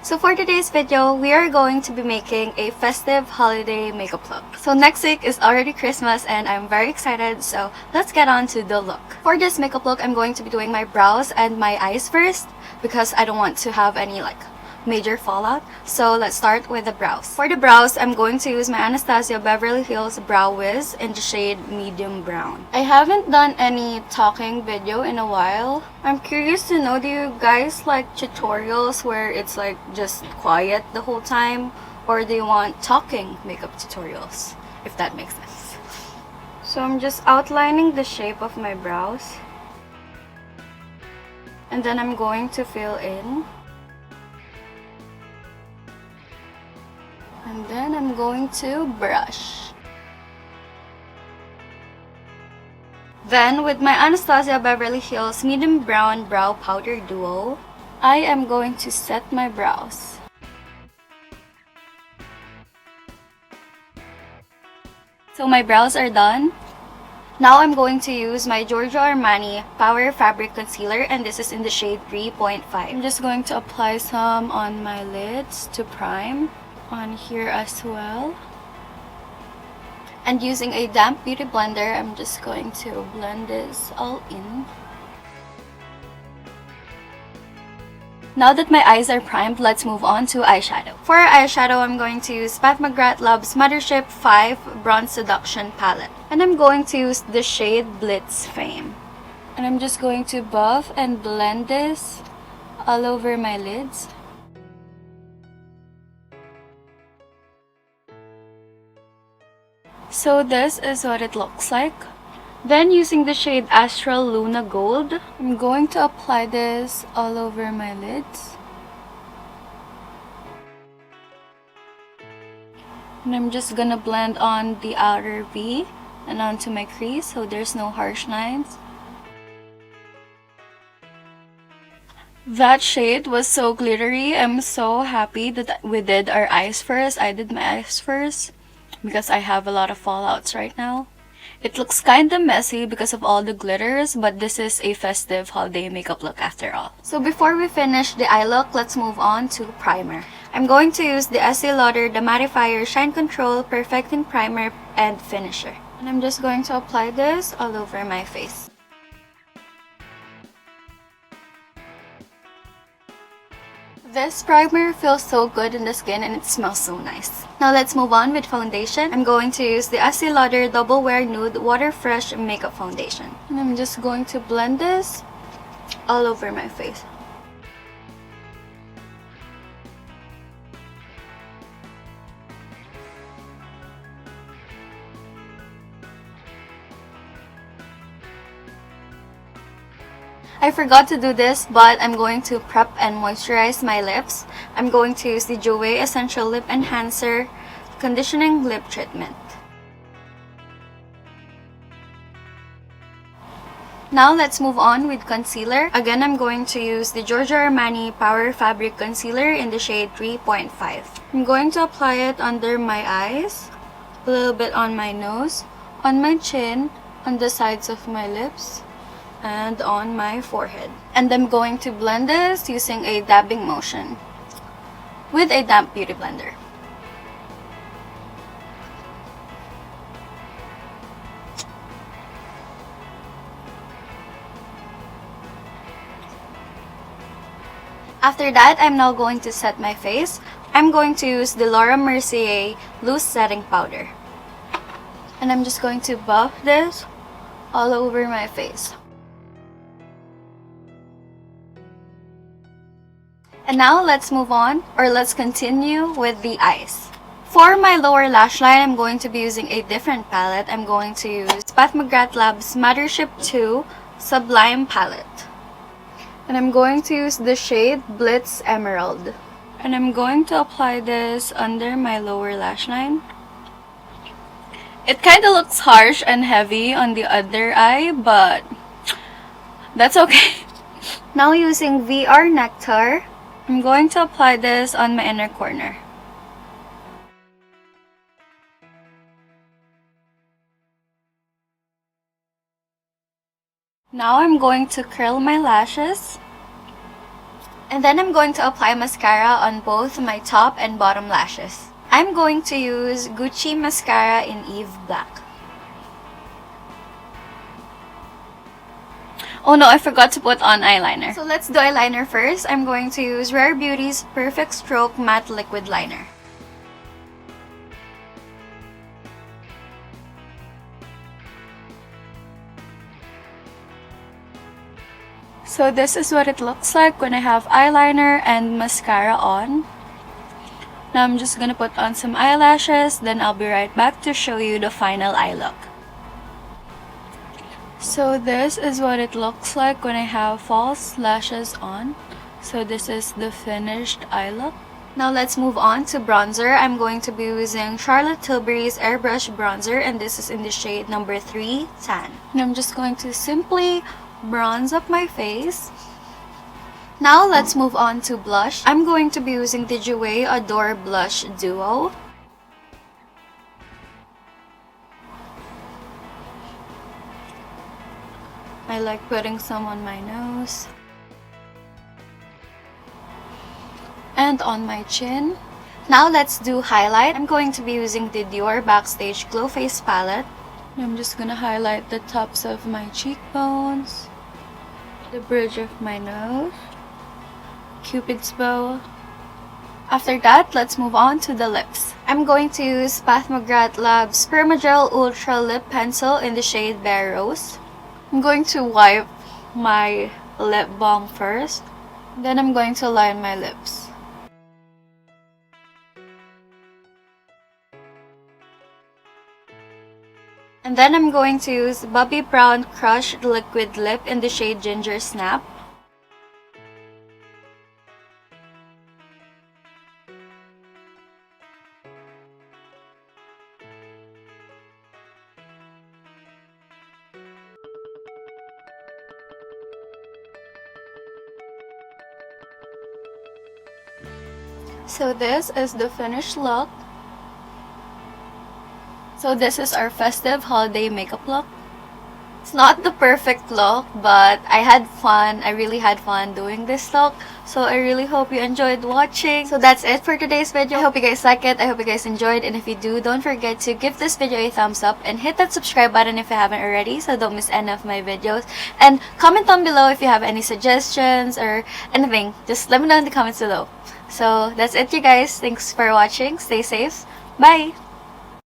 So for today's video, we are going to be making a festive holiday makeup look. So next week is already Christmas and I'm very excited, so let's get on to the look. For this makeup look, I'm going to be doing my brows and my eyes first because I don't want to have any major fallout. So let's start with the brows. For the brows, I'm going to use my Anastasia Beverly Hills Brow Wiz in the shade medium brown. I haven't done any talking video in a while. I'm curious to know, do you guys like tutorials where it's just quiet the whole time, or do you want talking makeup tutorials, if that makes sense? So I'm just outlining the shape of my brows, and then I'm going to fill in. And then I'm going to brush. Then, with my Anastasia Beverly Hills Medium Brown Brow Powder Duo, I am going to set my brows. So my brows are done. Now I'm going to use my Giorgio Armani Power Fabric Concealer, and this is in the shade 3.5. I'm just going to apply some on my lids to prime. On here as well, and using a damp beauty blender, I'm just going to blend this all in. Now that my eyes are primed, let's move on to eyeshadow. For eyeshadow, I'm going to use Mcgrath Love's Mothership 5 Bronze Seduction Palette, and I'm going to use the shade Blitz Fame, and I'm just going to buff and blend this all over my lids. So this is what it looks like. Then, using the shade Astral Luna Gold, I'm going to apply this all over my lids. And I'm just gonna blend on the outer V and onto my crease so there's no harsh lines. That shade was so glittery. I'm so happy that we did our eyes first. I did my eyes first because I have a lot of fallouts right now. It looks kinda messy because of all the glitters, but this is a festive holiday makeup look after all. So before we finish the eye look, let's move on to primer. I'm going to use the Estee Lauder The Mattifier Shine Control Perfecting Primer and Finisher. And I'm just going to apply this all over my face. This primer feels so good in the skin and it smells so nice. Now let's move on with foundation. I'm going to use the Estee Lauder Double Wear Nude Water Fresh Makeup Foundation. And I'm just going to blend this all over my face. I forgot to do this, but I'm going to prep and moisturize my lips. I'm going to use the Jouer Essential Lip Enhancer Conditioning Lip Treatment. Now let's move on with concealer. Again, I'm going to use the Giorgio Armani Power Fabric Concealer in the shade 3.5. I'm going to apply it under my eyes, a little bit on my nose, on my chin, on the sides of my lips, and on my forehead. And I'm going to blend this using a dabbing motion with a damp beauty blender. After that, I'm now going to set my face. I'm going to use the Laura Mercier Loose Setting Powder. And I'm just going to buff this all over my face. And now let's move on, or let's continue with the eyes. For my lower lash line, I'm going to be using a different palette. I'm going to use Mcgrath Lab's Mothership 2 Sublime Palette. And I'm going to use the shade Blitz Emerald. And I'm going to apply this under my lower lash line. It kind of looks harsh and heavy on the other eye, but that's okay. Now using VR Nectar, I'm going to apply this on my inner corner. Now I'm going to curl my lashes. And then I'm going to apply mascara on both my top and bottom lashes. I'm going to use Gucci mascara in Eve Black. Oh no, I forgot to put on eyeliner. So let's do eyeliner first. I'm going to use Rare Beauty's Perfect Stroke Matte Liquid Liner. So this is what it looks like when I have eyeliner and mascara on. Now I'm just gonna put on some eyelashes, then I'll be right back to show you the final eye look. So this is what it looks like when I have false lashes on. So this is the finished eye look. Now let's move on to bronzer. I'm going to be using Charlotte Tilbury's Airbrush Bronzer, and this is in the shade number 3 Tan. And I'm just going to simply bronze up my face. Now let's move on to blush. I'm going to be using the Jouer Adore Blush Duo. I like putting some on my nose and on my chin. Now let's do highlight. I'm going to be using the Dior Backstage Glow Face Palette. I'm just gonna highlight the tops of my cheekbones, the bridge of my nose, Cupid's bow. After that, let's move on to the lips. I'm going to use Mcgrath Labs Permagel Ultra Lip Pencil in the shade Bare Rose. I'm going to wipe my lip balm first, then I'm going to line my lips. And then I'm going to use Bobbi Brown Crushed Liquid Lip in the shade Ginger Snap. So this is the finished look. So this is our festive holiday makeup look. It's not the perfect look, but I had fun. I really had fun doing this look. So I really hope you enjoyed watching. So that's it for today's video. I hope you guys like it. I hope you guys enjoyed. And if you do, don't forget to give this video a thumbs up and hit that subscribe button if you haven't already, so don't miss any of my videos. And comment down below if you have any suggestions or anything. Just let me know in the comments below. So that's it, you guys. Thanks for watching. Stay safe. Bye!